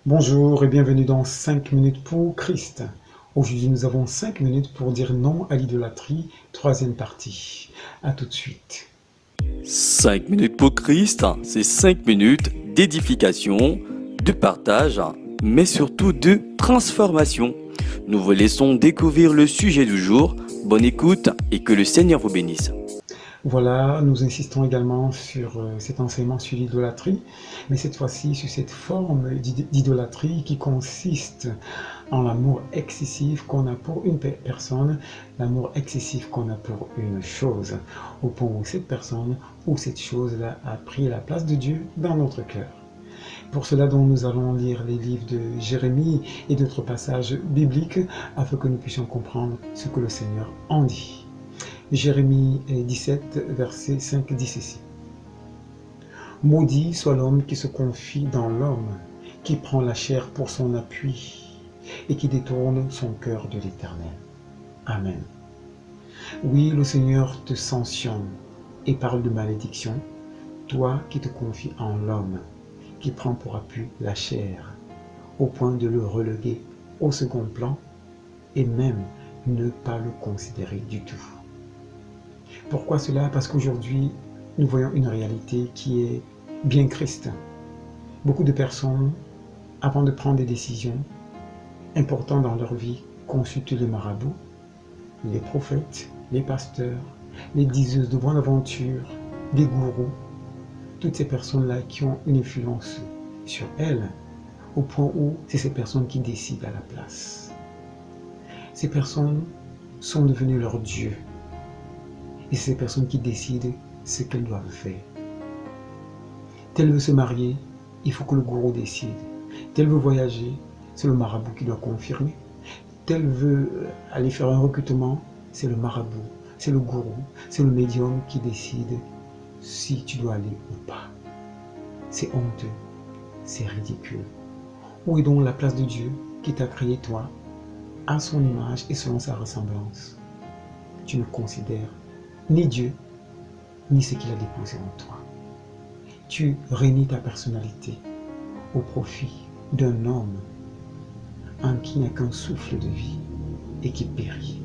Bonjour et bienvenue dans 5 minutes pour Christ. Aujourd'hui, nous avons 5 minutes pour dire non à l'idolâtrie, troisième partie. À tout de suite. 5 minutes pour Christ, c'est 5 minutes d'édification, de partage, mais surtout de transformation. Nous vous laissons découvrir le sujet du jour. Bonne écoute et que le Seigneur vous bénisse. Voilà, nous insistons également sur cet enseignement sur l'idolâtrie, mais cette fois-ci sur cette forme d'idolâtrie qui consiste en l'amour excessif qu'on a pour une personne, l'amour excessif qu'on a pour une chose, au point où cette personne ou cette chose-là a pris la place de Dieu dans notre cœur. Pour cela, donc, nous allons lire les livres de Jérémie et d'autres passages bibliques afin que nous puissions comprendre ce que le Seigneur en dit. Jérémie 17, verset 5 dit ceci. Maudit soit l'homme qui se confie dans l'homme, qui prend la chair pour son appui et qui détourne son cœur de l'Éternel. Amen. Oui, le Seigneur te sanctionne et parle de malédiction, toi qui te confies en l'homme, qui prend pour appui la chair, au point de le reléguer au second plan et même ne pas le considérer du tout. Pourquoi cela? Parce qu'aujourd'hui, nous voyons une réalité qui est bien Christ. Beaucoup de personnes, avant de prendre des décisions importantes dans leur vie, consultent les marabouts, les prophètes, les pasteurs, les diseuses de bonne aventure, des gourous, toutes ces personnes-là qui ont une influence sur elles, au point où c'est ces personnes qui décident à la place. Ces personnes sont devenues leurs dieux. Et c'est ces personnes qui décident ce qu'elles doivent faire. Tel veut se marier, il faut que le gourou décide. Tel veut voyager, c'est le marabout qui doit confirmer. Tel veut aller faire un recrutement, c'est le marabout, c'est le gourou, c'est le médium qui décide si tu dois aller ou pas. C'est honteux, c'est ridicule. Où est donc la place de Dieu qui t'a créé toi, à son image et selon sa ressemblance? Tu ne considères ni Dieu, ni ce qu'il a déposé en toi. Tu réunis ta personnalité au profit d'un homme en qui il n'y a qu'un souffle de vie et qui périt.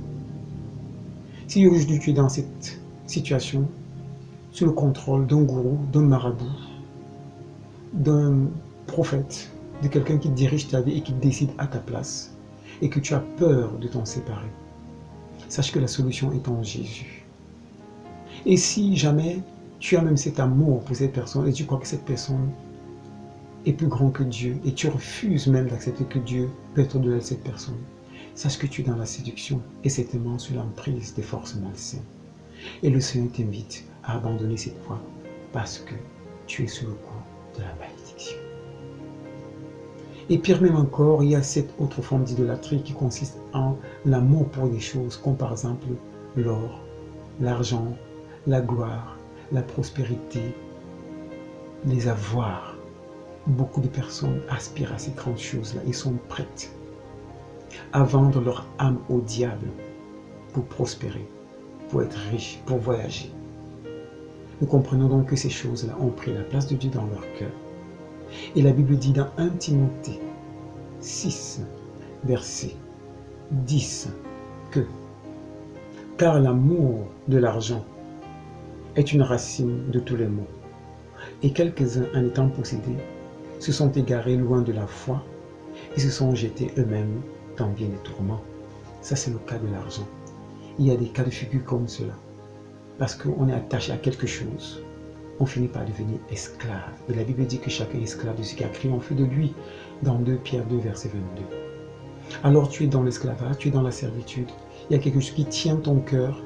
Si aujourd'hui tu es dans cette situation, sous le contrôle d'un gourou, d'un marabout, d'un prophète, de quelqu'un qui dirige ta vie et qui décide à ta place, et que tu as peur de t'en séparer, sache que la solution est en Jésus. Et si jamais tu as même cet amour pour cette personne et tu crois que cette personne est plus grand que Dieu et tu refuses même d'accepter que Dieu peut être au-delà de cette personne, sache que tu es dans la séduction et certainement sous l'emprise des forces malsaines. Et le Seigneur t'invite à abandonner cette voie parce que tu es sous le coup de la malédiction. Et pire même encore, il y a cette autre forme d'idolâtrie qui consiste en l'amour pour des choses comme par exemple l'or, l'argent, la gloire, la prospérité, les avoirs. Beaucoup de personnes aspirent à ces grandes choses-là et sont prêtes à vendre leur âme au diable pour prospérer, pour être riches, pour voyager. Nous comprenons donc que ces choses-là ont pris la place de Dieu dans leur cœur. Et la Bible dit dans 1 Timothée 6, verset 10, que « Car l'amour de l'argent est une racine de tous les maux. Et quelques-uns, en étant possédés, se sont égarés loin de la foi et se sont jetés eux-mêmes dans bien des tourments. » Ça, c'est le cas de l'argent. Il y a des cas de figure comme cela. Parce qu'on est attaché à quelque chose, on finit par devenir esclave. Et la Bible dit que chacun est esclave de ce qui a triomphé de lui, dans 2 Pierre 2, verset 22. Alors tu es dans l'esclavage, tu es dans la servitude. Il y a quelque chose qui tient ton cœur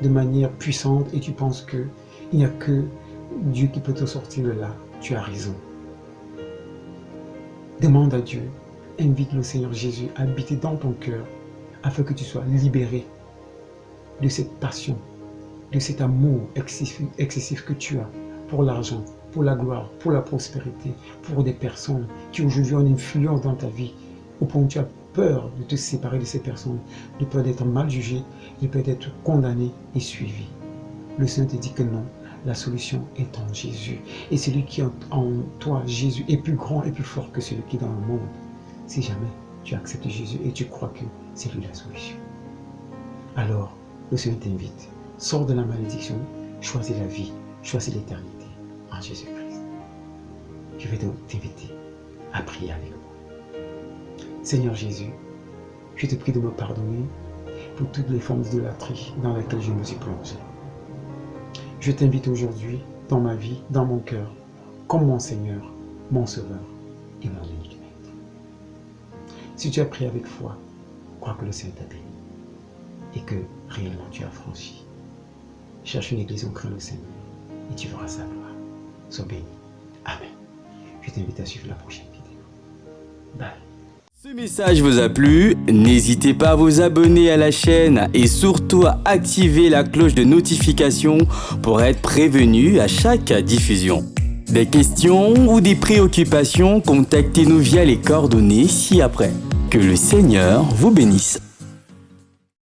de manière puissante et tu penses qu'il n'y a que Dieu qui peut te sortir de là. Tu as raison. Demande à Dieu, invite le Seigneur Jésus à habiter dans ton cœur afin que tu sois libéré de cette passion, de cet amour excessif que tu as pour l'argent, pour la gloire, pour la prospérité, pour des personnes qui aujourd'hui ont une influence dans ta vie, au point où tu as peur de te séparer de ces personnes, de peur d'être mal jugé, de peur d'être condamné et suivi. Le Seigneur te dit que non, La solution est en Jésus. Et celui qui est en toi, Jésus, est plus grand et plus fort que celui qui est dans le monde. Si jamais tu acceptes Jésus et tu crois que c'est lui la solution, alors le Seigneur t'invite. Sors de la malédiction, choisis la vie, choisis l'éternité en Jésus-Christ. Je vais t'inviter à prier avec moi. Seigneur Jésus, je te prie de me pardonner pour toutes les formes d'idolâtrie dans lesquelles je me suis plongé. Je t'invite aujourd'hui dans ma vie, dans mon cœur, comme mon Seigneur, mon Sauveur et mon unique Maître. Si tu as prié avec foi, crois que le Seigneur t'a béni et que réellement tu as franchi. Cherche une église où craint le Seigneur et tu verras sa gloire. Sois béni. Amen. Je t'invite à suivre la prochaine vidéo. Bye. Ce message vous a plu, n'hésitez pas à vous abonner à la chaîne et surtout à activer la cloche de notification pour être prévenu à chaque diffusion. Des questions ou des préoccupations, contactez-nous via les coordonnées ci-après. Que le Seigneur vous bénisse.